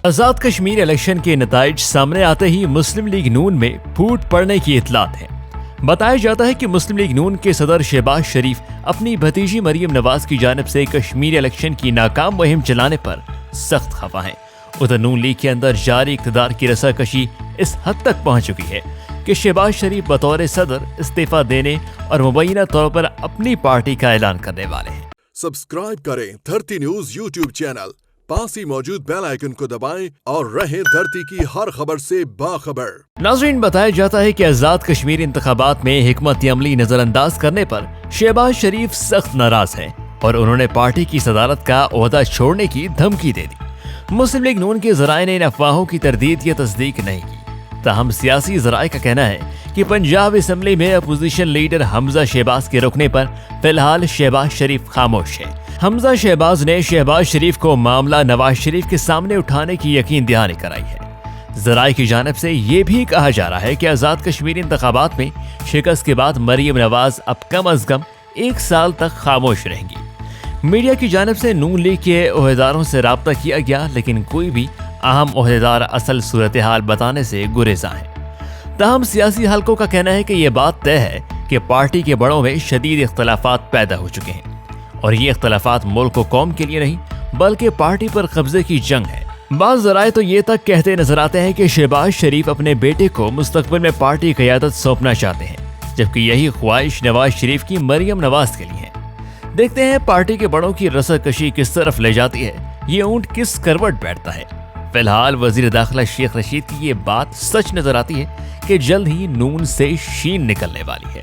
आजाद Kashmir election के नताइज सामने आते ही मुस्लिम लीग नून में फूट पड़ने की इत्तलात है। बताया जाता है कि मुस्लिम लीग नून के सदर शहबाज शरीफ अपनी भतीजी मरियम नवाज की जानिब से कश्मीर इलेक्शन की नाकाम मुहिम चलाने पर सख्त खफा हैं। उधर नून लीग के अंदर जारी इक़्तिदार की रसाकशी इस हद तक पहुंच चुकी है कि शहबाज शरीफ बतौर सदर इस्तीफा देने और मुबैना तौर पर अपनी पार्टी का ऐलान करने वाले हैं। सब्सक्राइब करें धरती न्यूज़ यूट्यूब चैनल, पास ही मौजूद बेल आइकन को दबाएं और रहें धरती की हर खबर से बाखबर। नाज़रीन, बताया जाता है कि आजाद कश्मीर इंतखाबात में हिकमत अमली नजरअंदाज करने पर शहबाज शरीफ सख्त नाराज हैं और उन्होंने पार्टी की सदारत का ओहदा छोड़ने की धमकी दे दी। मुस्लिम लीग नून के ज़राए ने इन अफवाहों की तरदीद या तस्दीक नहीं की। ताहम सियासी ज़राए का कहना है कि पंजाब असम्बली में अपोजिशन लीडर हमजा शहबाज के रुकने पर फिलहाल शहबाज शरीफ खामोश है। हमजा शहबाज ने शहबाज शरीफ को मामला नवाज शरीफ के सामने उठाने की यकीन दहानी कराई है। ज़राए की जानिब से ये भी कहा जा रहा है कि आज़ाद कश्मीर इंतखाबात में शिकस्त के बाद मरियम नवाज अब कम अज कम 1 साल तक खामोश रहेंगी। मीडिया की जानिब से नून लीग के ओहदेदारों से राब्ता किया गया, लेकिन कोई भी अहम ओहदेदार असल सूरत हाल बताने से गुरेज़ा है। ताहम सियासी हलकों का कहना है कि यह बात तय है कि पार्टी के बड़ों में शदीद इख्तलाफात पैदा हो चुके हैं और ये इख्तलाफात मुल्क व कौम के लिए नहीं बल्कि पार्टी पर कब्जे की जंग है। बाज़ ज़राए तो ये तक कहते नजर आते हैं कि शहबाज शरीफ अपने बेटे को मुस्तकबिल में पार्टी क़यादत सौंपना चाहते हैं, जबकि यही ख्वाहिश नवाज शरीफ की मरियम नवाज के लिए है। देखते हैं पार्टी के बड़ों की रसाकशी किस तरफ ले जाती है, ये ऊंट किस करवट बैठता है। फिलहाल वजीर दाखिला शेख रशीद की ये बात सच नजर आती है कि जल्द ही नून से शीन निकलने वाली है।